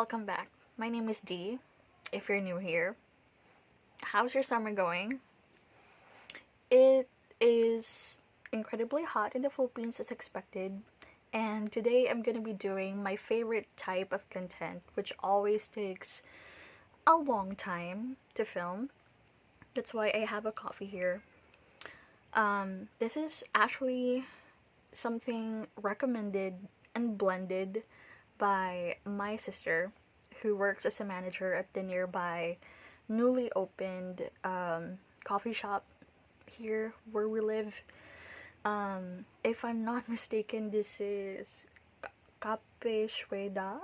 welcome back. My name is Dee. If you're new here, how's your summer going? It is incredibly hot in the Philippines as expected, and today I'm gonna be doing my favorite type of content, which always takes a long time to film. That's why I have a coffee here. This is actually something recommended and blended by my sister, who works as a manager at the nearby newly opened coffee shop here where we live. If I'm not mistaken, this is Cape Shweda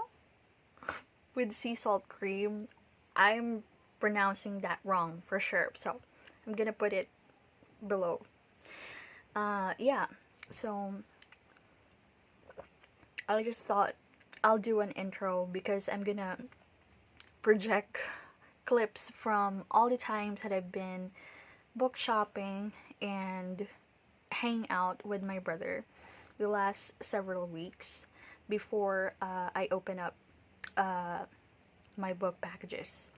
with sea salt cream. I'm pronouncing that wrong for sure, so I'm gonna put it below. Yeah, so I just thought I'll do an intro because I'm gonna project clips from all the times that I've been book shopping and hang out with my brother the last several weeks before I open up my book packages.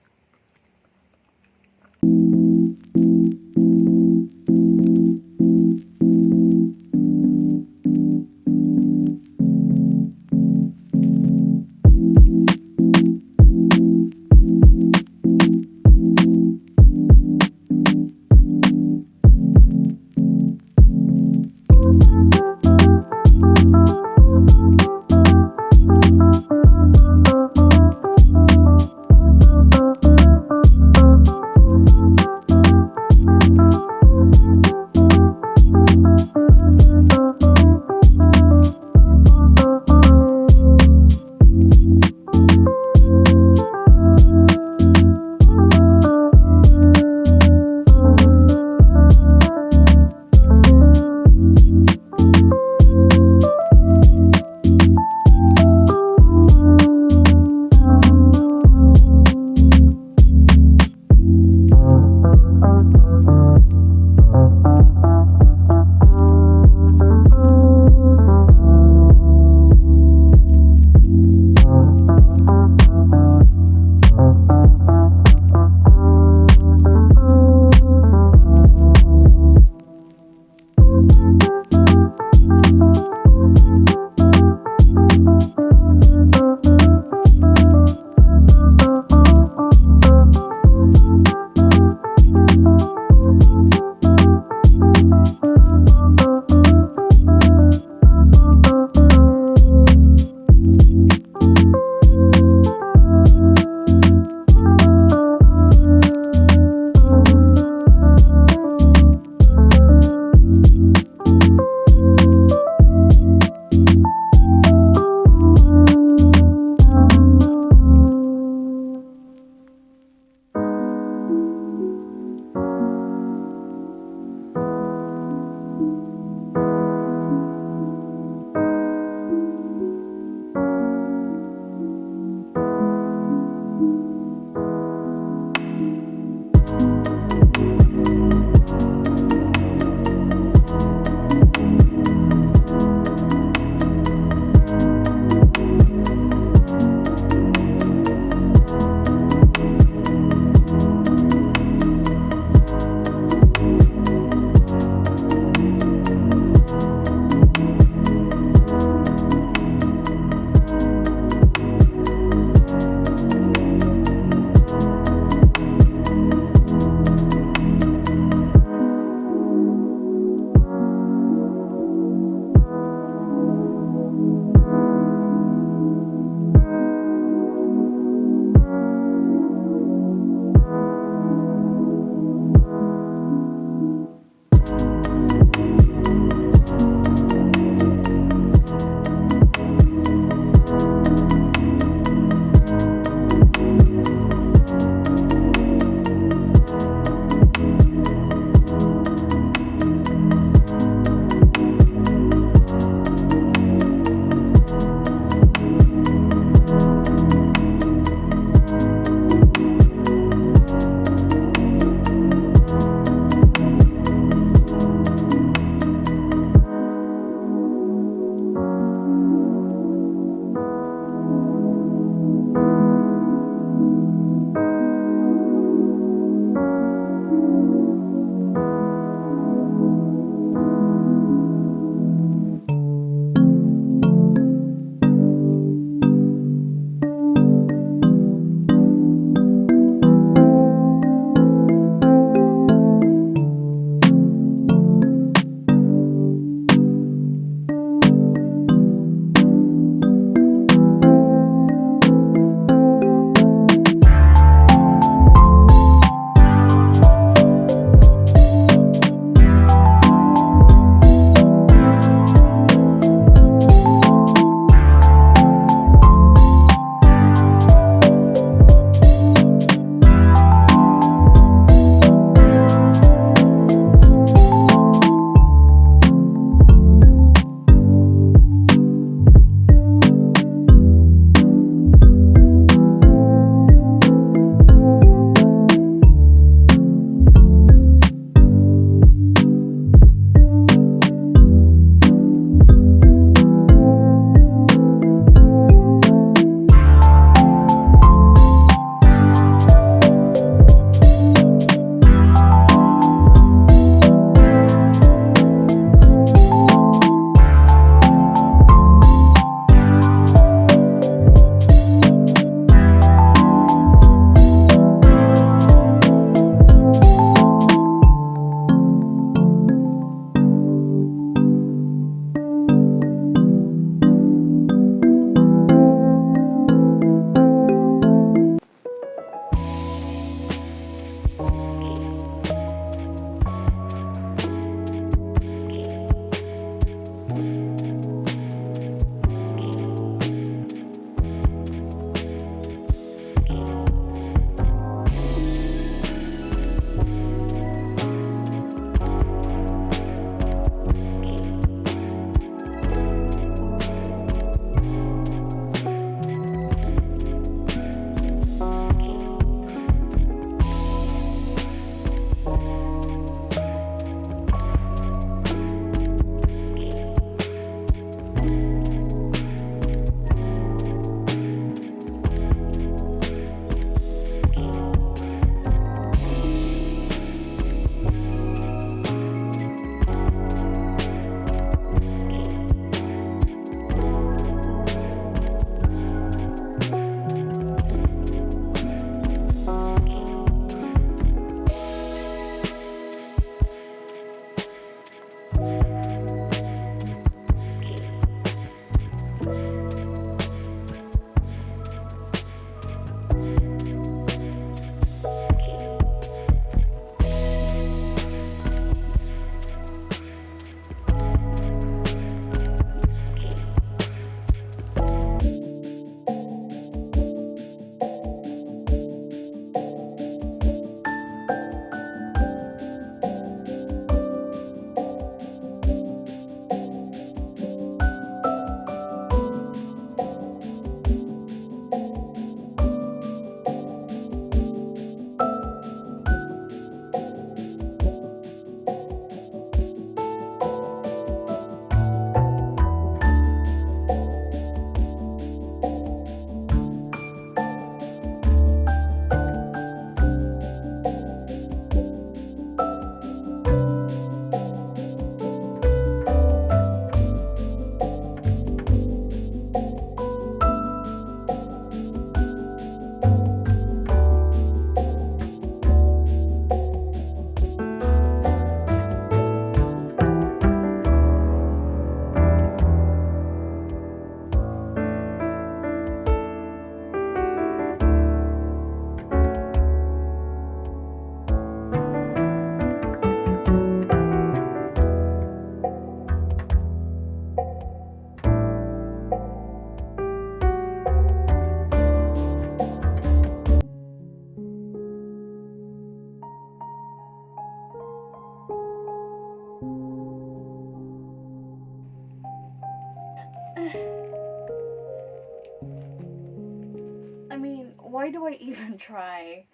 I mean, why do I even try?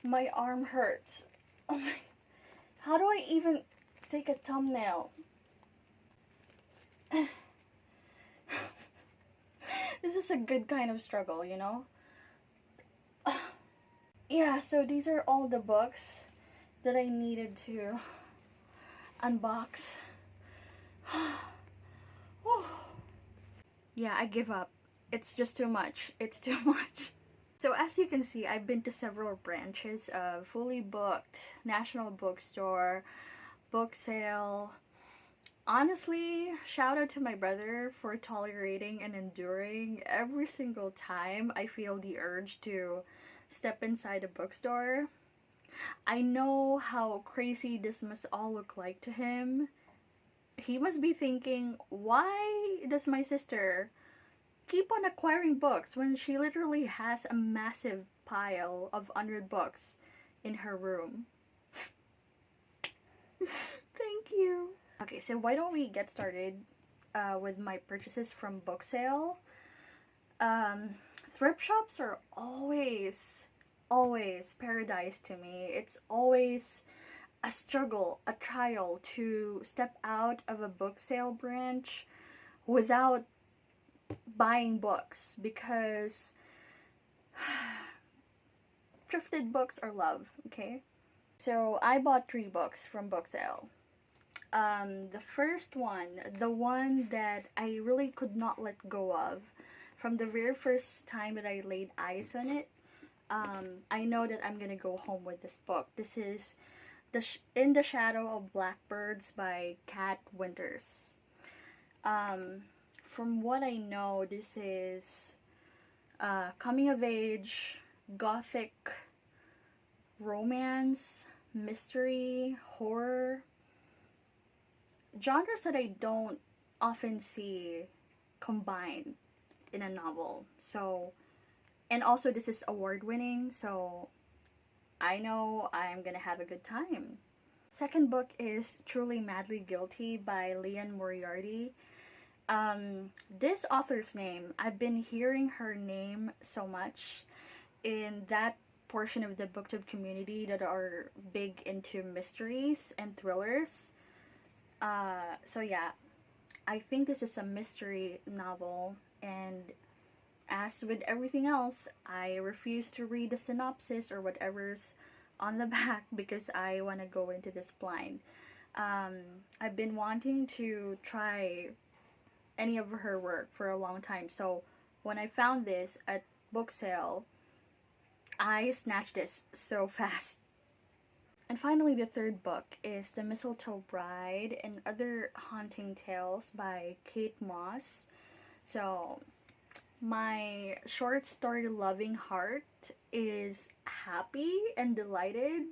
My arm hurts. Oh my. How do I even take a thumbnail? This is a good kind of struggle, you know? Yeah, so these are all the books that I needed to unbox. Yeah, I give up. It's just too much. It's too much. So as you can see, I've been to several branches of Fully Booked, National Bookstore, Book Sale. Honestly, shout out to my brother for tolerating and enduring every single time I feel the urge to step inside a bookstore. I know how crazy this must all look like to him. He must be thinking, why does my sister keep on acquiring books when she literally has a massive pile of 100 books in her room? Thank you. Okay, so why don't we get started with my purchases from Book Sale? Thrift shops are always paradise to me. It's always a struggle, a trial to step out of a book sale branch without buying books, because thrifted books are love, okay? So I bought 3 books from Book Sale. The first one, the one that I really could not let go of from the very first time that I laid eyes on it, I know that I'm gonna go home with this book. This is In the Shadow of Blackbirds by Kat Winters. From what I know, this is coming of age, gothic, romance, mystery, horror. Genres that I don't often see combined in a novel. So, and also this is award winning, so I know I'm gonna have a good time. Second book is Truly Madly Guilty by Leon Moriarty. This author's name, I've been hearing her name so much in that portion of the booktube community that are big into mysteries and thrillers. So yeah, I think this is a mystery novel, and as with everything else, I refuse to read the synopsis or whatever's on the back because I want to go into this blind. I've been wanting to try any of her work for a long time, so when I found this at Book Sale, I snatched this so fast. And finally, the third book is The Mistletoe Bride and Other Haunting Tales by Kate Moss. So, my short story loving heart is happy and delighted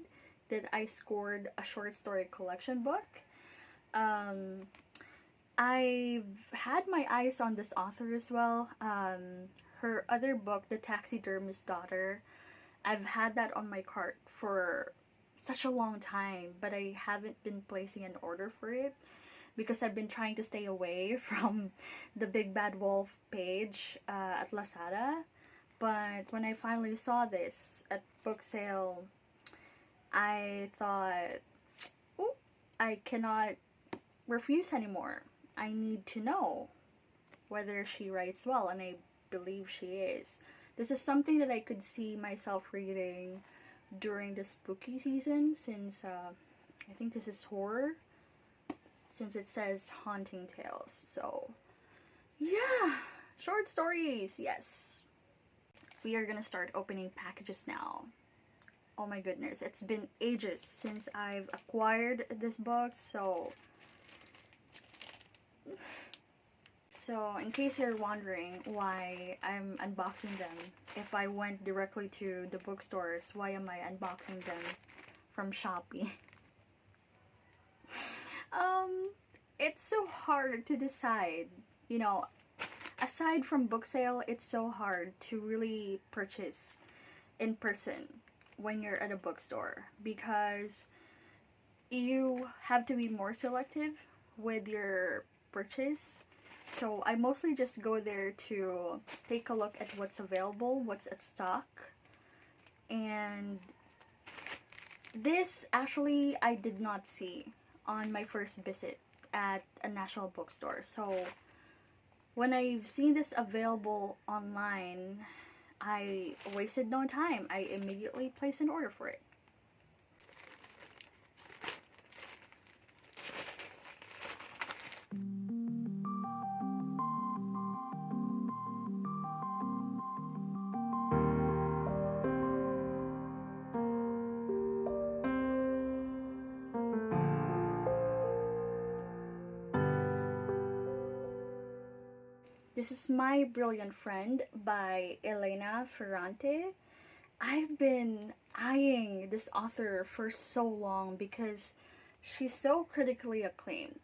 that I scored a short story collection book. I've had my eyes on this author as well. Her other book, The Taxidermist's Daughter, I've had that on my cart for such a long time, but I haven't been placing an order for it because I've been trying to stay away from the Big Bad Wolf page at Lazada. But when I finally saw this at Book Sale, I thought, oh, I cannot refuse anymore. I need to know whether she writes well, and I believe she is. This is something that I could see myself reading during the spooky season, since I think this is horror, since it says haunting tales. So yeah, short stories, yes. We are gonna start opening packages now. Oh my goodness, it's been ages since I've acquired this book, so in case you're wondering why I'm unboxing them, if I went directly to the bookstores, why am I unboxing them from Shopee? It's so hard to decide. You know, aside from Book Sale, it's so hard to really purchase in person when you're at a bookstore, because you have to be more selective with your purchase. So I mostly just go there to take a look at what's available, what's at stock. And this actually I did not see on my first visit at a national bookstore. So when I've seen this available online, I wasted no time. I immediately placed an order for it. This is My Brilliant Friend by Elena Ferrante. I've been eyeing this author for so long because she's so critically acclaimed.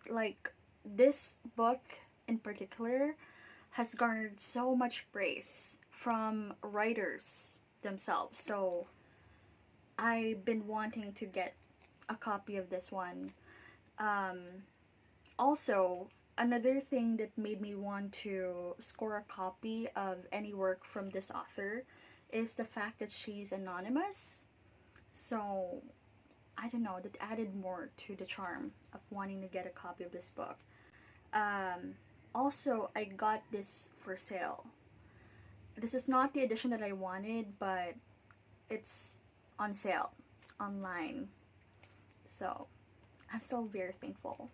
Like, this book in particular has garnered so much praise from writers themselves. So I've been wanting to get a copy of this one. Also, another thing that made me want to score a copy of any work from this author is the fact that she's anonymous. So, I don't know, that added more to the charm of wanting to get a copy of this book. Also, I got this for sale. This is not the edition that I wanted, but it's on sale online. So, I'm still very thankful.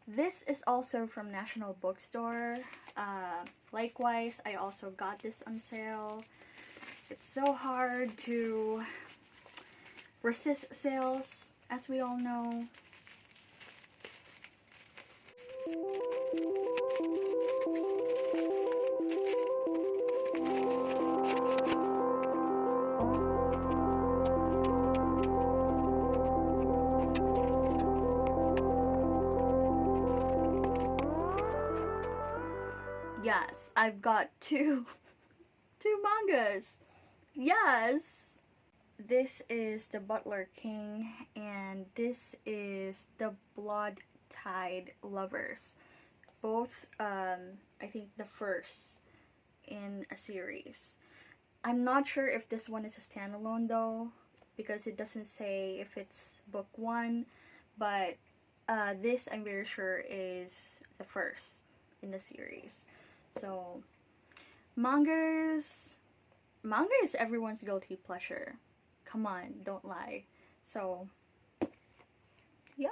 This is also from National Bookstore. Likewise, I also got this on sale. It's so hard to resist sales, as we all know. Yes, I've got two mangas. Yes. This is The Butler King, and this is The Blood Tide Lovers. Both, I think the first in a series. I'm not sure if this one is a standalone though, because it doesn't say if it's book 1, but this I'm very sure is the first in the series. So, manga is everyone's guilty pleasure. Come on, don't lie. So, yeah.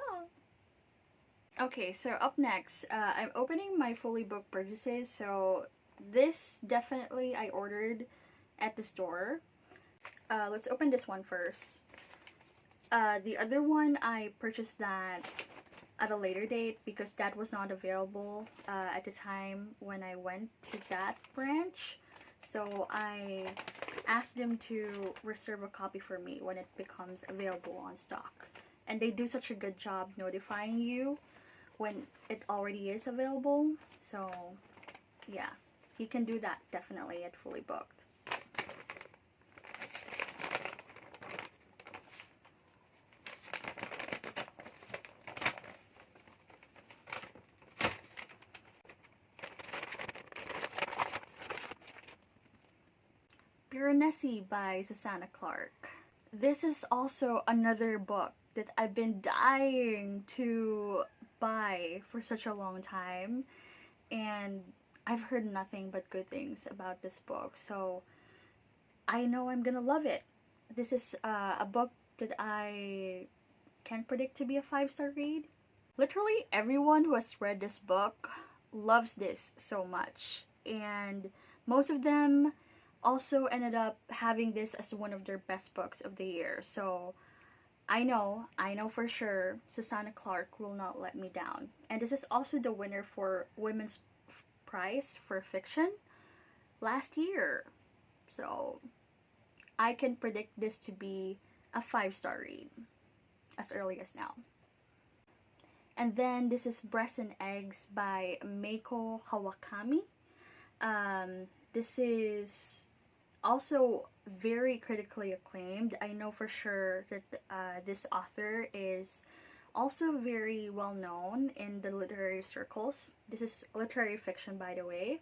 Okay, so up next, I'm opening my fully booked purchases. So, this definitely I ordered at the store. Let's open this one first. The other one, I purchased that at a later date because that was not available at the time when I went to that branch. So I asked them to reserve a copy for me when it becomes available on stock. And they do such a good job notifying you when it already is available. So yeah, you can do that definitely at Fully Booked. Piranesi by Susanna Clark. This is also another book that I've been dying to buy for such a long time, and I've heard nothing but good things about this book, so I know I'm gonna love it. This is a book that I can predict to be a 5-star read. Literally everyone who has read this book loves this so much, and most of them also ended up having this as one of their best books of the year. So I know for sure Susanna Clark will not let me down. And this is also the winner for Women's Prize for Fiction last year. So I can predict this to be a 5-star read as early as now. And then this is Breast and Eggs by Meiko Kawakami. This is also very critically acclaimed. I know for sure that this author is also very well known in the literary circles. This is literary fiction, by the way,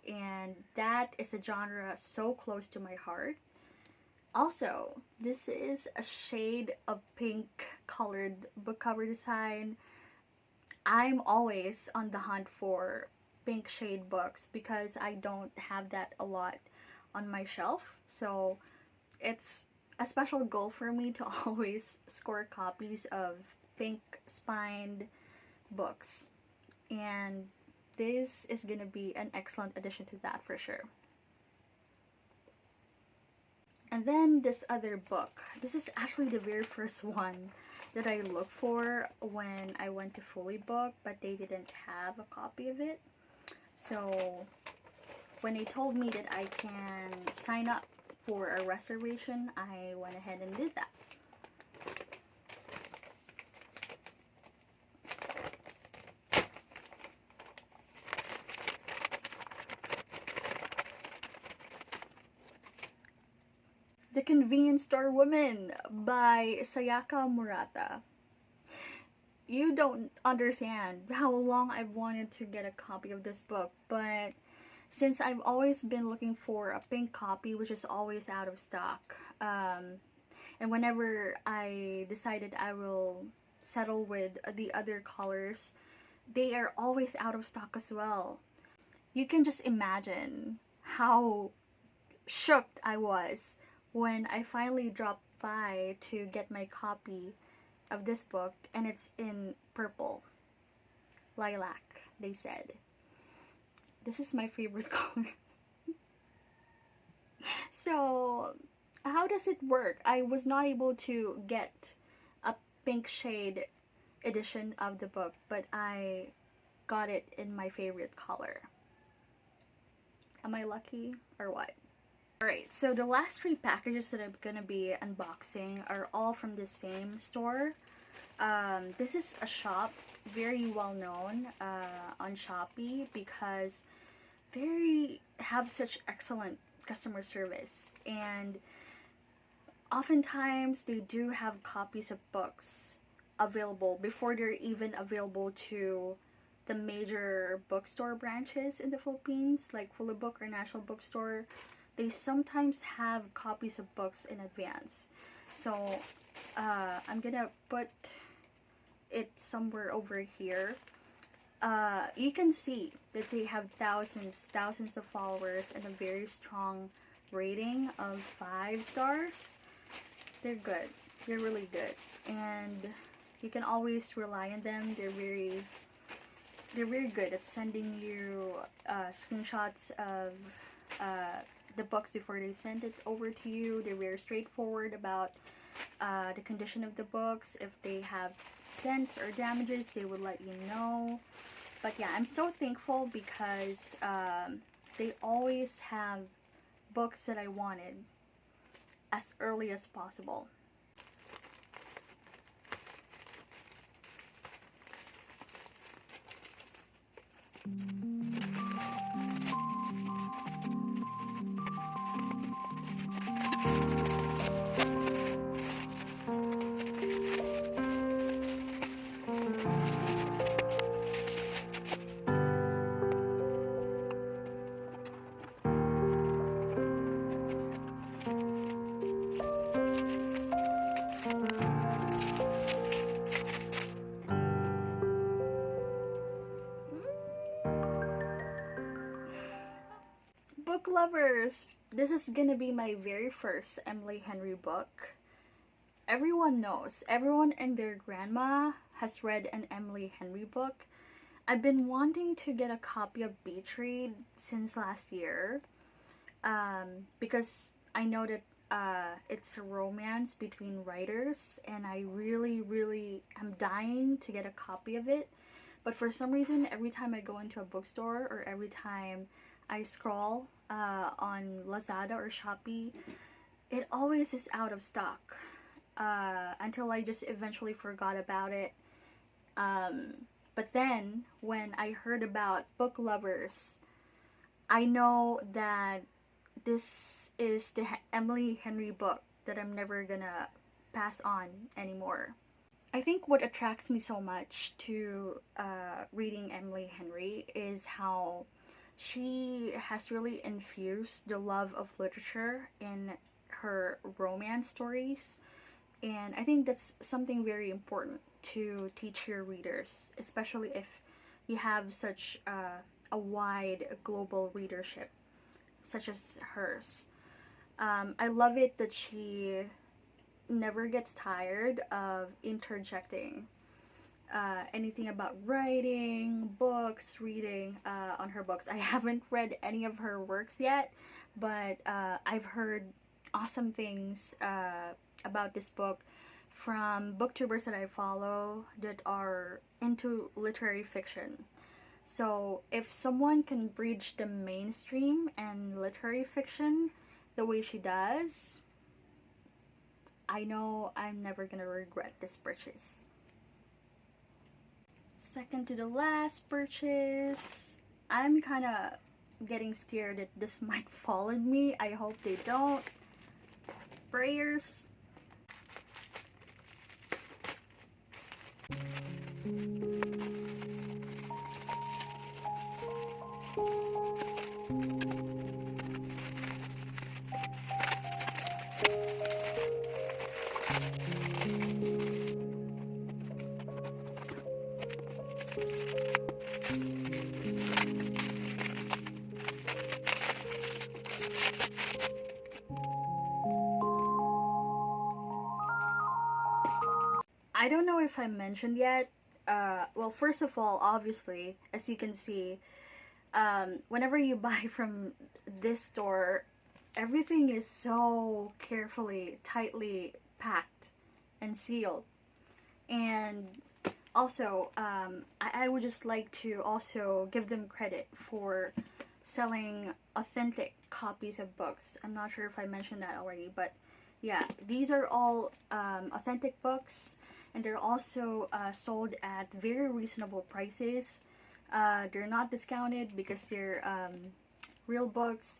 and that is a genre so close to my heart. Also, this is a shade of pink colored book cover design. I'm always on the hunt for pink shade books because I don't have that a lot on my shelf. So it's a special goal for me to always score copies of pink spined books. And this is gonna be an excellent addition to that for sure. And then this other book. This is actually the very first one that I looked for when I went to Fully Book, but they didn't have a copy of it. So when they told me that I can sign up for a reservation, I went ahead and did that. The Convenience Store Woman by Sayaka Murata. You don't understand how long I've wanted to get a copy of this book, but since I've always been looking for a pink copy, which is always out of stock, and whenever I decided I will settle with the other colors, they are always out of stock as well. You can just imagine how shocked I was when I finally dropped by to get my copy of this book, and it's in purple. Lilac, they said. This is my favorite color. So, how does it work? I was not able to get a pink shade edition of the book, but I got it in my favorite color. Am I lucky or what? Alright, so the last 3 packages that I'm gonna be unboxing are all from the same store. This is a shop very well known on Shopee because they have such excellent customer service, and oftentimes they do have copies of books available before they're even available to the major bookstore branches in the Philippines, like Fully Book or National Bookstore. They sometimes have copies of books in advance. So I'm gonna put it somewhere over here. You can see that they have thousands of followers and a very strong rating of 5 stars. They're good. They're really good. And you can always rely on them. They're very good at sending you screenshots of the books before they send it over to you. They're very straightforward about the condition of the books. If they have dents or damages, they would let you know. But yeah, I'm so thankful because they always have books that I wanted as early as possible. Book lovers, this is gonna be my very first Emily Henry book. Everyone knows, everyone and their grandma has read an Emily Henry book. I've been wanting to get a copy of Beach Read since last year because I know that it's a romance between writers, and I really am dying to get a copy of it. But for some reason, every time I go into a bookstore or every time I scroll on Lazada or Shopee, it always is out of stock until I just eventually forgot about it. But then when I heard about Book Lovers, I know that this is the Emily Henry book that I'm never gonna pass on anymore. I think what attracts me so much to reading Emily Henry is how she has really infused the love of literature in her romance stories. And I think that's something very important to teach your readers, especially if you have such a wide global readership, such as hers. I love it that she never gets tired of interjecting anything about writing, books, reading on her books. I haven't read any of her works yet, but I've heard awesome things about this book from booktubers that I follow that are into literary fiction. So if someone can bridge the mainstream and literary fiction the way she does, I know I'm never gonna regret this purchase. Second to the last purchase, I'm kind of getting scared that this might fall on me. I hope they don't. Prayers. I don't know if I mentioned yet. Well, first of all, obviously, as you can see, whenever you buy from this store, everything is so carefully, tightly packed and sealed. And also, I would just like to also give them credit for selling authentic copies of books. I'm not sure if I mentioned that already, but yeah, these are all authentic books, and they're also sold at very reasonable prices. They're not discounted because they're real books,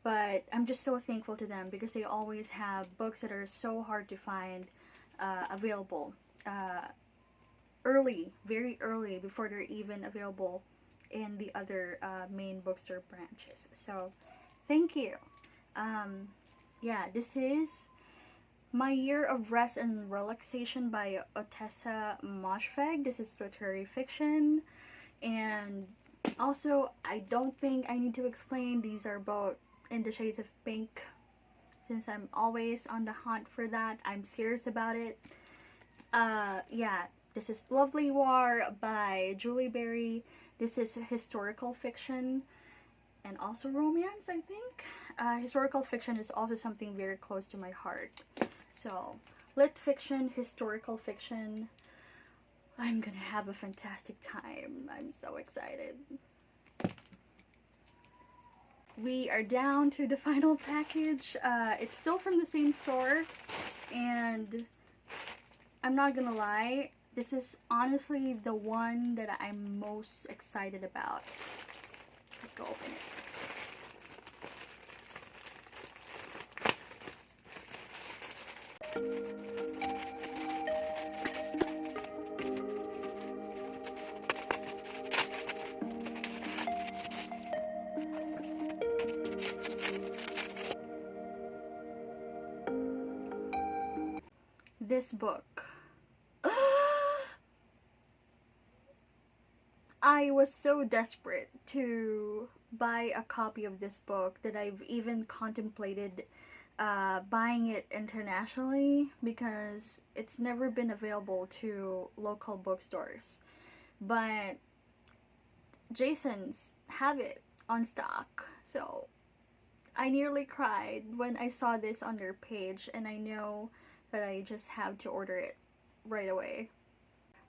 but I'm just so thankful to them because they always have books that are so hard to find available early, very early, before they're even available in the other main bookstore branches. So, thank you. Yeah, this is My Year of Rest and Relaxation by Otessa Moshfegh. This is literary fiction. And also, I don't think I need to explain, these are both in the shades of pink. Since I'm always on the hunt for that, I'm serious about it. Yeah, this is Lovely War by Julie Berry. This is historical fiction and also romance, I think. Historical fiction is also something very close to my heart. So, lit fiction, historical fiction. I'm gonna have a fantastic time. I'm so excited. We are down to the final package. It's still from the same store, and I'm not gonna lie, this is honestly the one that I'm most excited about. Let's go open it. This book. I was so desperate to buy a copy of this book that I've even contemplated buying it internationally because it's never been available to local bookstores. But Jason's have it on stock, so I nearly cried when I saw this on their page, and I know that I just have to order it right away.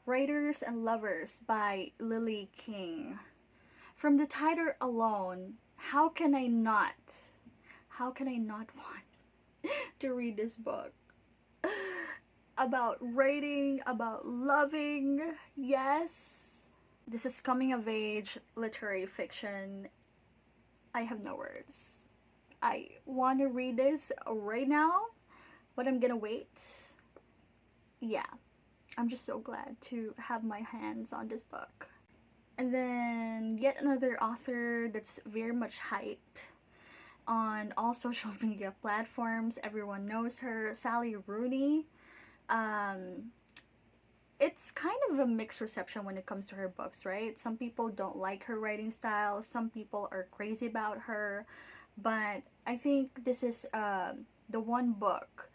Writers and Lovers by Lily King. From the title alone, how can I not want to read this book? About writing, about loving, yes. This is coming of age literary fiction. I have no words. I want to read this right now, but I'm gonna wait. Yeah. I'm just so glad to have my hands on this book. And then yet another author that's very much hyped on all social media platforms. Everyone knows her, Sally Rooney. It's kind of a mixed reception when it comes to her books, right? Some people don't like her writing style, some people are crazy about her, but I think this is the one book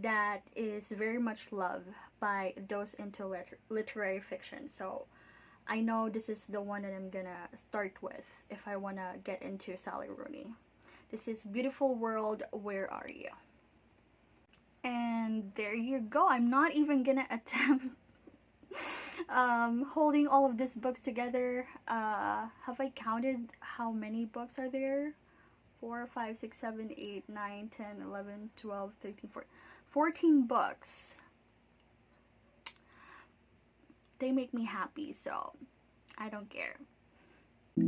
that is very much loved by those into literary fiction. So I know this is the one that I'm gonna start with if I wanna get into Sally Rooney. This is Beautiful World, Where Are You? And there you go. I'm not even gonna attempt holding all of these books together. Have I counted how many books are there? 4, 5, 6, 7, 8, 9, 10, 11, 12, 13, 14. 14 books. They make me happy, so I don't care.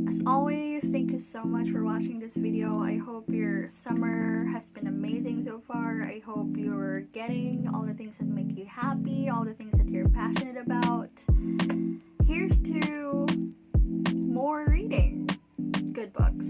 As always, thank you so much for watching this video. I hope your summer has been amazing so far. I hope you're getting all the things that make you happy, all the things that you're passionate about. Here's to more reading good books.